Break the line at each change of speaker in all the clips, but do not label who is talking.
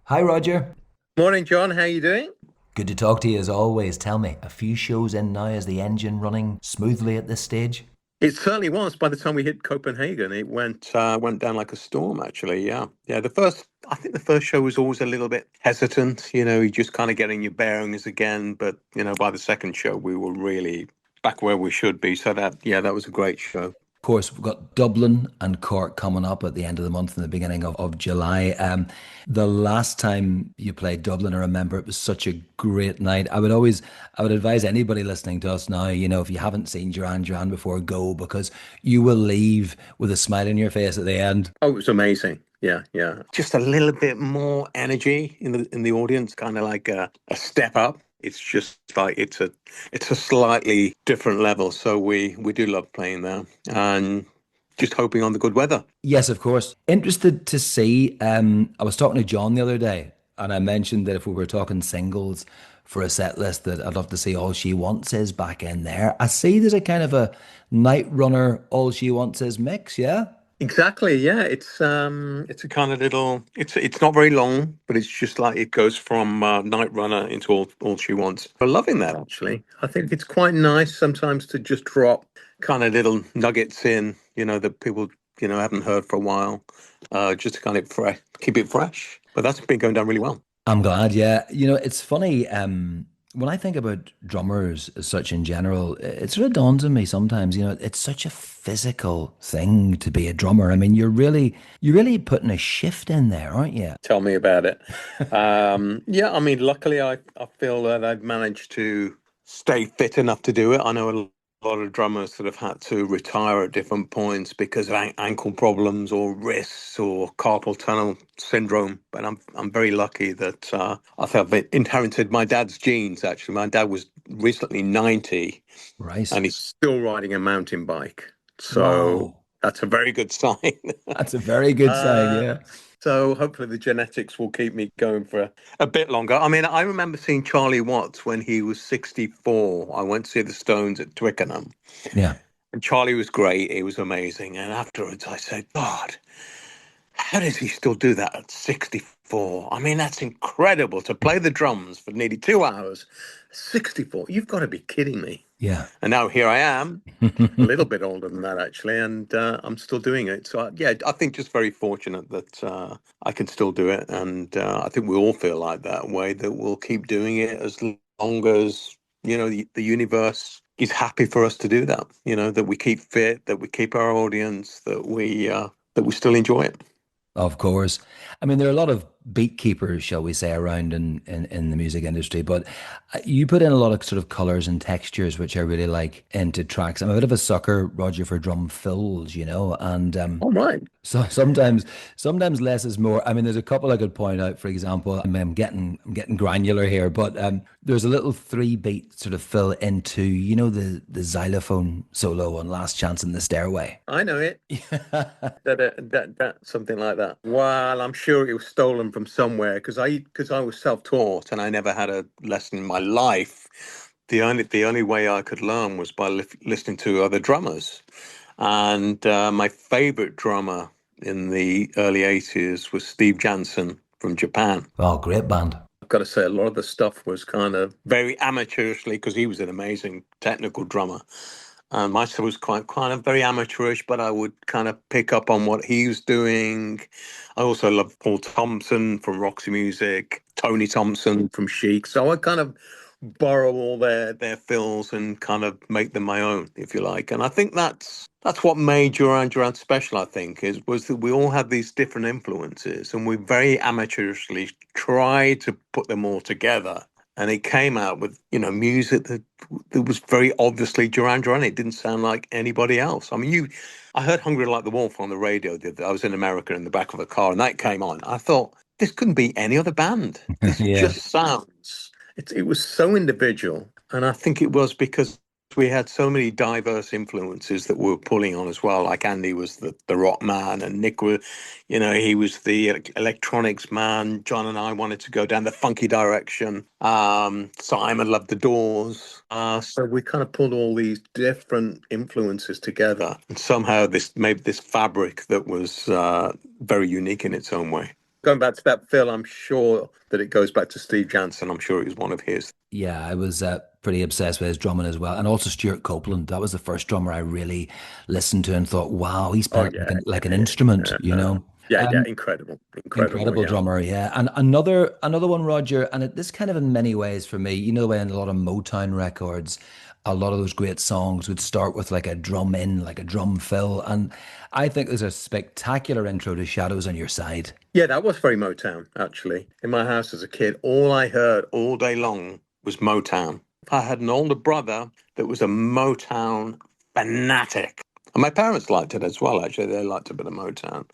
Hi, Roger.
Morning, John. How you doing?
Good to talk to you as always. Tell me, a few shows in now, is the engine running smoothly at this stage?
It certainly was. By the time we hit Copenhagen, it went down like a storm. Actually, yeah, yeah. I think the first show was always a little bit hesitant. You just kind of getting your bearings again. But by the second show, we were really back where we should be. So yeah, that was a great show.
Of course, we've got Dublin and Cork coming up at the end of the month and the beginning of July. The last time you played Dublin, I remember it was such a great night. I would advise anybody listening to us now, if you haven't seen Duran Duran before, go because you will leave with a smile on your face at the end.
Oh, it was amazing. Yeah, yeah. Just a little bit more energy in the audience, kind of like a step up. It's just like it's a slightly different level. So we do love playing there, and just hoping on the good weather.
Yes, of course. Interested to see. I was talking to John the other day, and I mentioned that if we were talking singles for a set list, that I'd love to see All She Wants Is back in there. I see there's a kind of a Night Runner All She Wants Is mix, yeah?
Exactly, yeah. It's a kind of little. It's not very long, but it's just like it goes from Night Runner into all she wants. I'm loving that actually. I think it's quite nice sometimes to just drop kind of little nuggets in, that people haven't heard for a while, just to kind of fresh, keep it fresh. But that's been going down really well.
I'm glad, yeah. It's funny, when I think about drummers as such in general, it sort of dawns on me sometimes, it's such a physical thing to be a drummer. I mean, you're really putting a shift in there, aren't you?
Tell me about it. Yeah, I mean, luckily, I feel that I've managed to stay fit enough to do it. I know a lot of drummers that have had to retire at different points because of ankle problems or wrists or carpal tunnel syndrome. But I'm very lucky that I think I've inherited my dad's genes. Actually, my dad was recently 90
Right.
and he's still riding a mountain bike. So
Wow.
that's a very good sign.
That's a very good sign,
Uh,
yeah.
so hopefully the genetics will keep me going for a bit longer. I mean, I remember seeing Charlie Watts when he was 64. I went to see the Stones at Twickenham,
Yeah.
and Charlie was great. He was amazing. And afterwards, I said, God, how does he still do that at 64? I mean, that's incredible to play the drums for nearly 2 hours. 64. You've got to be kidding me.
Yeah.
And now here I am, a little bit older than that actually, and I'm still doing it. So yeah, I think just very fortunate that I can still do it, and I think we all feel like that way that we'll keep doing it as long as the universe is happy for us to do that. That we keep fit, that we keep our audience, that we still enjoy it.
Of course. I mean, there are a lot of beat keepers, shall we say, around in the music industry, but you put in a lot of sort of colors and textures, which I really like into tracks. I'm a bit of a sucker, Roger, for drum fills, and
All right.
so sometimes less is more. I mean, there's a couple I could point out. For example, I'm getting granular here, but there's a little three beat sort of fill into the xylophone solo on Last Chance in the Stairway.
I know it. That something like that. Well, I'm sure it was stolen from somewhere because I was self-taught and I never had a lesson in my life. The only way I could learn was by listening to other drummers. And my favorite drummer in the early 80s was Steve Jansen from Japan.
Oh, great band.
I've got to say, a lot of the stuff was kind of very amateurishly because he was an amazing technical drummer. My stuff was quite kind of very amateurish, but I would kind of pick up on what he was doing. I also love Paul Thompson from Roxy Music, Tony Thompson from Chic. So I kind of borrow all their fills and kind of make them my own, if you like. And I think that's what made Duran Duran special. I think was that we all had these different influences, and we very amateurishly tried to put them all together. And it came out with music that was very obviously Duran Duran. It didn't sound like anybody else. I mean, I heard "Hungry Like the Wolf" on the radio. I was in America in the back of a car, and that came on. I thought this couldn't be any other band. This
Yeah.
just sounds. It was so individual, and I think it was because we had so many diverse influences that we were pulling on as well. Like Andy was the rock man, and Nick was, he was the electronics man. John and I wanted to go down the funky direction. Simon loved the Doors. So we kind of pulled all these different influences together, and somehow this made this fabric that was very unique in its own way. Going back to that, Phil, I'm sure that it goes back to Steve Jansen. I'm sure it was one of his.
Yeah, I was pretty obsessed with his drumming as well, and also Stuart Copeland. That was the first drummer I really listened to and thought, "Wow, he's
Oh
playing it
yeah,
like an
yeah,
instrument,"
yeah.
you know.
Yeah,
Um,
incredible, incredible.
Incredible
Yeah,
drummer, yeah. And another one, Roger, and this kind of in many ways for me, you know, the way in a lot of Motown records, a lot of those great songs would start with like a drum in, like a drum fill, and I think there's a spectacular intro to Shadows on Your Side.
yeah. That was very Motown, actually. In my house as a kid, all I heard all day long was Motown. I had an older brother that was a Motown fanatic, and my parents liked it as well. Actually, they liked a bit of Motown.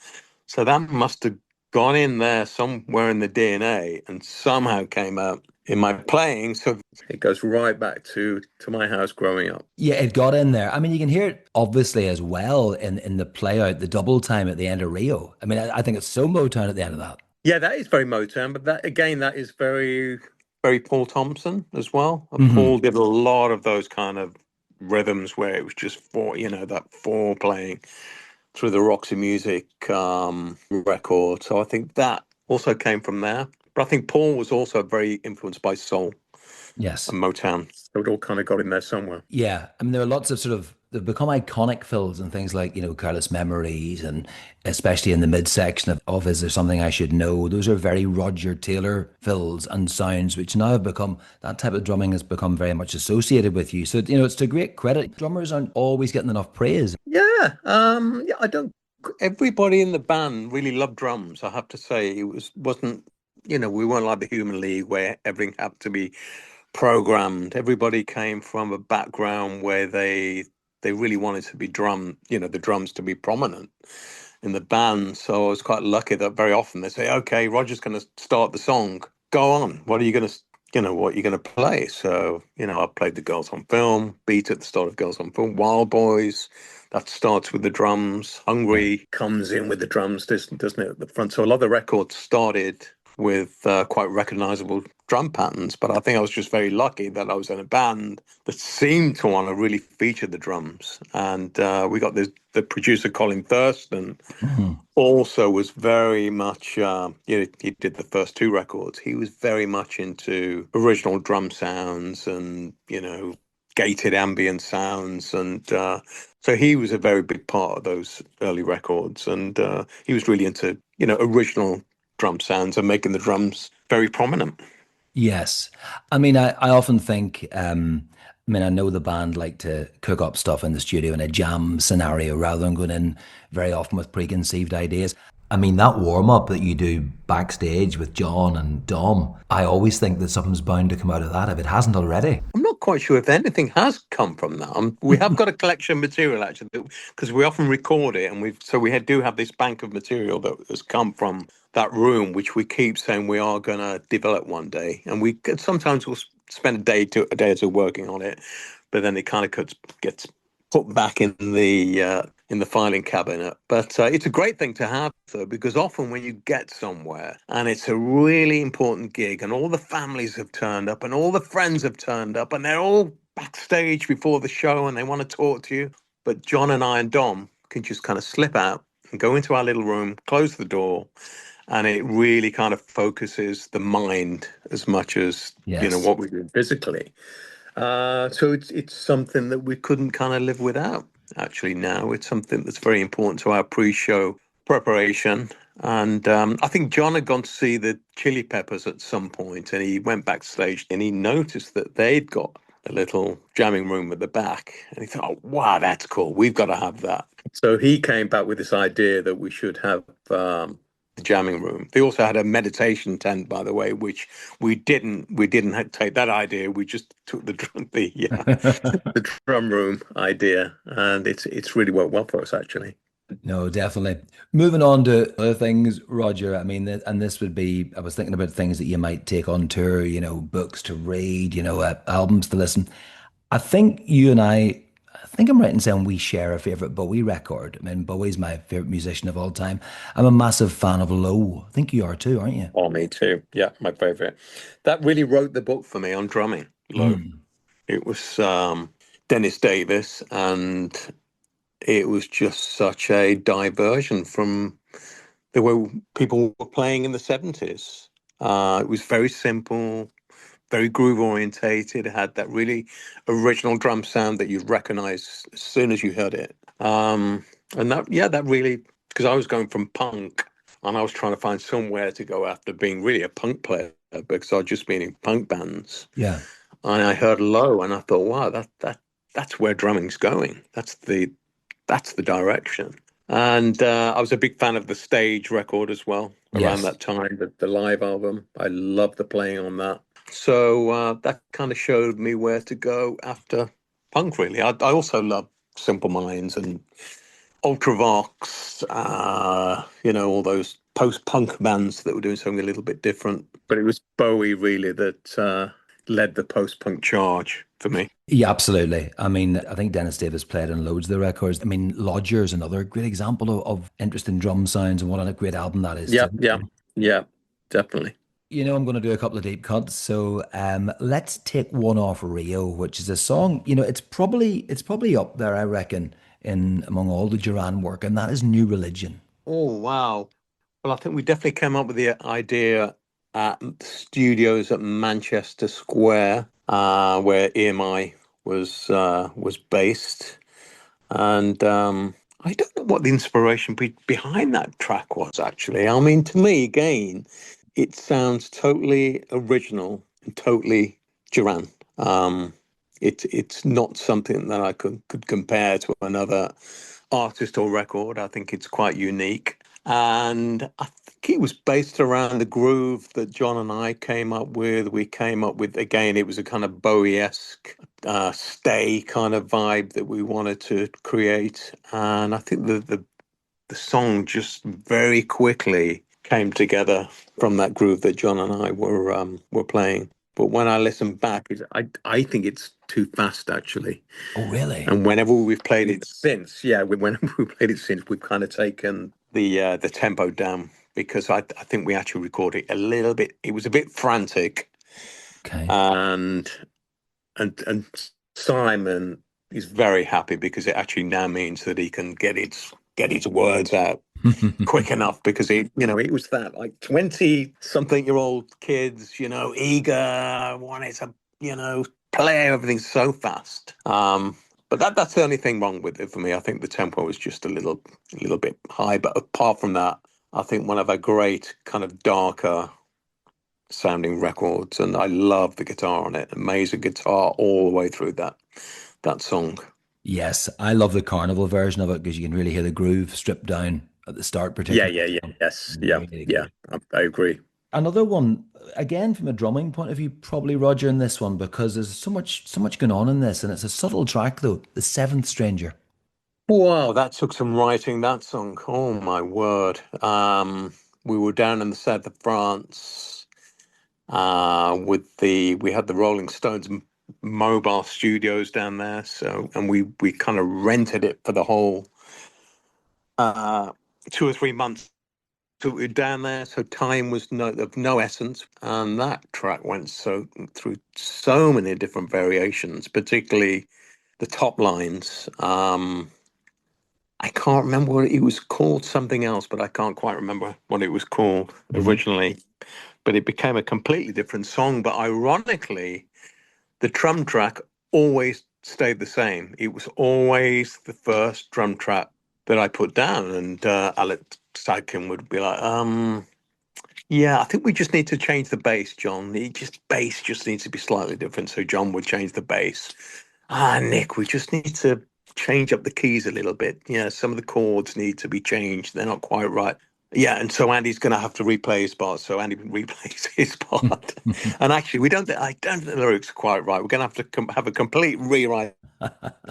So that must have gone in there somewhere in the DNA and somehow came out in my playing. So it goes right back to my house growing up.
Yeah, it got in there. I mean, you can hear it obviously as well in the play out, the double time at the end of Rio. I mean, I think it's so Motown at the end of that.
Yeah, that is very Motown, but that again, that is very, very Paul Thompson as well. And
Hmm.
Paul did a lot of those kind of rhythms where it was just four, that four playing through the Roxy Music record. So I think that also came from there. But I think Paul was also very influenced by soul
Yes.
and Motown. So it all kind of got in there somewhere.
Yeah, I mean, there are lots of sort of they've become iconic fills and things like, you know, Careless Memories, and especially in the midsection of Is There Something I Should Know? Those are very Roger Taylor fills and sounds, which now have become that type of drumming has become very much associated with you. So, you know, it's to great credit. Drummers aren't always getting enough praise.
Yeah, I don't. Everybody in the band really loved drums. I have to say, wasn't we weren't like the Human League where everything had to be programmed. Everybody came from a background where they really wanted to be the drums to be prominent in the band. So I was quite lucky that very often they say, "Okay, Roger's going to start the song. Go on. What are you going to?" What you're going to play. So, I played the Girls on Film, beat at the start of Girls on Film, Wild Boys, that starts with the drums.
Yeah.
Hungry comes in with the drums, doesn't it, at the front? So a lot of the records started with quite recognizable drum patterns, but I think I was just very lucky that I was in a band that seemed to want to really feature the drums. And we got the producer, Colin Thurston,
Mhm.
also was very much he did the first two records. He was very much into original drum sounds and gated ambient sounds, and so he was a very big part of those early records, and he was really into original drum sounds and making the drums very prominent.
Yes. I mean, I often think, I mean, I know the band like to cook up stuff in the studio in a jam scenario rather than going in very often with preconceived ideas. I mean, that warm up that you do backstage with John and Dom, I always think that something's bound to come out of that if it hasn't already.
I'm not quite sure if anything has come from that. We have got a collection of material actually, because we often record it, and do have this bank of material that has come from that room, which we keep saying we are going to develop one day, and sometimes we'll spend a day or two working on it, but then it kind of gets put back in the filing cabinet. But it's a great thing to have, though, because often when you get somewhere and it's a really important gig, and all the families have turned up, and all the friends have turned up, and they're all backstage before the show, and they want to talk to you, but John and I and Dom can just kind of slip out and go into our little room, close the door, and it really kind of focuses the mind as much as
Yes.
what we do physically. So it's something that we couldn't kind of live without. Actually, now it's something that's very important to our pre-show preparation. And I think John had gone to see the Chili Peppers at some point, and he went backstage and he noticed that they'd got a little jamming room at the back, and he thought, "Oh, wow, that's cool. We've got to have that." So he came back with this idea that we should have the jamming room. They also had a meditation tent, by the way, which we didn't take that idea. We just took the drum room idea, and it's really worked well for us actually.
No, definitely. Moving on to other things, Roger. I mean, and this would be, I was thinking about things that you might take on tour, you know, books to read, you know, albums to listen. I think you and I think I'm right in saying we share a favorite Bowie record. I mean, Bowie's my favorite musician of all time. I'm a massive fan of Low. I think you are too, aren't you?
Oh, me too. Yeah, my favorite. That really wrote the book for me on drumming. Low.
Mm.
It was Dennis Davis, and it was just such a diversion from there were people were playing in the 70s. It was very simple, very groove orientated. It had that really original drum sound that you'd recognize as soon as you heard it. And that, yeah, that really, because I was going from punk and I was trying to find somewhere to go after being really a punk player because I'd just been in punk bands.
Yeah.
And I heard low and I thought, wow, that's where drumming's going. That's the direction. And I was a big fan of the stage record as well around
Yes.
that time, the live album. I loved the playing on that. So that kind of showed me where to go after punk, really. I also love Simple Minds and Ultravox, all those post-punk bands that were doing something a little bit different. But it was Bowie, really, that led the post-punk charge for me.
Yeah, absolutely. I mean, I think Dennis Davis played on loads of the records. I mean, Lodger is another great example of interesting drum sounds and what a great album that is
Yeah,
too.
yeah, yeah, definitely.
I'm going to do a couple of deep cuts. So let's take one off Rio, which is a song. It's probably up there, I reckon, in among all the Duran work, and that is New Religion.
Oh, wow. Well, I think we definitely came up with the idea at studios at Manchester Square, where EMI was based, and I don't know what the inspiration behind that track was actually. I mean, to me, again, it sounds totally original and totally Duran. Um, it's not something that I could compare to another artist or record. I think it's quite unique. And I think it was based around the groove that John and I came up with. We came up with, again, it was a kind of Bowie-esque stay kind of vibe that we wanted to create. And I think the song just very quickly came together from that groove that John and I were playing. But when I listen back, I think it's too fast actually.
Oh, really?
And whenever we've played it since, yeah, whenever we played it since, we've kind of taken the tempo down because I think we actually recorded it a little bit. It was a bit frantic,
Okay.
and and Simon is very happy because it actually now means that he can get his words out quick enough because it was that like 20 something year old kids, eager, wanted to, play everything so fast. But that's the only thing wrong with it for me. I think the tempo is just a little bit high. But apart from that, I think one of our great kind of darker sounding records, and I love the guitar on it. Amazing guitar all the way through that song.
Yes, I love the carnival version of it because you can really hear the groove stripped down at the start,
Yeah,
particularly.
yeah, yeah, yes, yeah,
Really
yeah.
good.
I agree.
Another one, again from a drumming point of view, probably Roger in this one because there's so much going on in this, and it's a subtle track though. The Seventh Stranger.
Wow, that took some writing, that song. Oh my word. We were down in the south of France we had the Rolling Stones mobile studios down there. So, and we kind of rented it for the whole uh, 2 or 3 months. So we were down there. So time was of no essence. And that track went through so many different variations, particularly the top lines. I can't remember what it was called, something else, but I can't quite remember what it was called
Mhm.
originally. But it became a completely different song. But ironically, the drum track always stayed the same. It was always the first drum track that I put down. And Alex Sadkin would be like, yeah, I think we just need to change the bass, John. The bass just needs to be slightly different. So John would change the bass. Nick, we just need to change up the keys a little bit. Yeah, some of the chords need to be changed. They're not quite right. Yeah, and so Andy's going to have to replay his part. So Andy replays his part. And actually, I don't think the lyrics are quite right. We're going to have to have a complete rewrite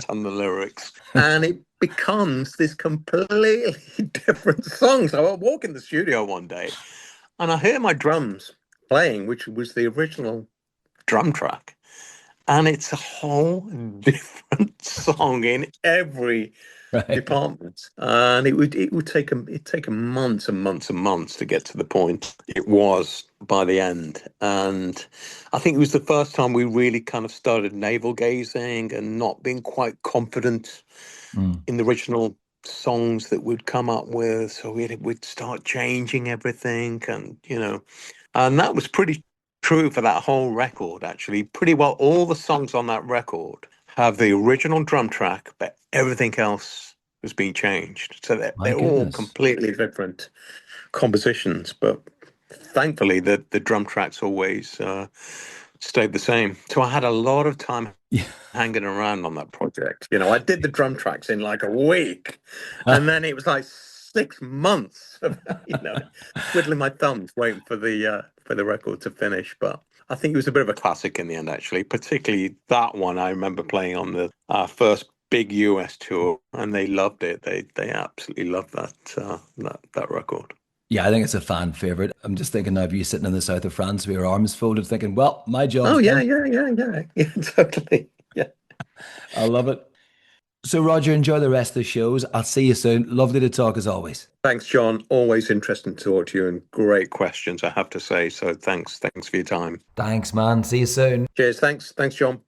on the lyrics. And it becomes this completely different song. So I walk in the studio one day and I hear my drums playing, which was the original drum track. And it's a whole different song in every
Right.
department. And it'd take a months and months and months to get to the point it was by the end. And I think it was the first time we really kind of started navel gazing and not being quite confident
Mm.
in the original songs that we'd come up with. So we'd start changing everything, and that was pretty true for that whole record, actually. Pretty well all the songs on that record have the original drum track, but everything else has been changed. So
My
they're all
goodness.
completely different compositions, but thankfully the drum tracks always stayed the same. So I had a lot of time
Yeah.
hanging around on that project. I did the drum tracks in like a week, and then it was like 6 months of twiddling my thumbs waiting for the record to finish. But I think it was a bit of a classic in the end, actually. Particularly that one, I remember playing on the first big US tour, and they loved it. They absolutely loved that record.
Yeah, I think it's a fan favorite. I'm just thinking now of you sitting in the south of France with your arms folded, thinking, well, my
Oh
job's
yeah,
done.
yeah, yeah, yeah, yeah, totally. Yeah.
I love it. So, Roger, enjoy the rest of the shows. I'll see you soon. Lovely to talk as always.
Thanks, John. Always interesting to talk to you and great questions, I have to say. So thanks for your time.
Thanks, man. See you soon.
Cheers. Thanks, John.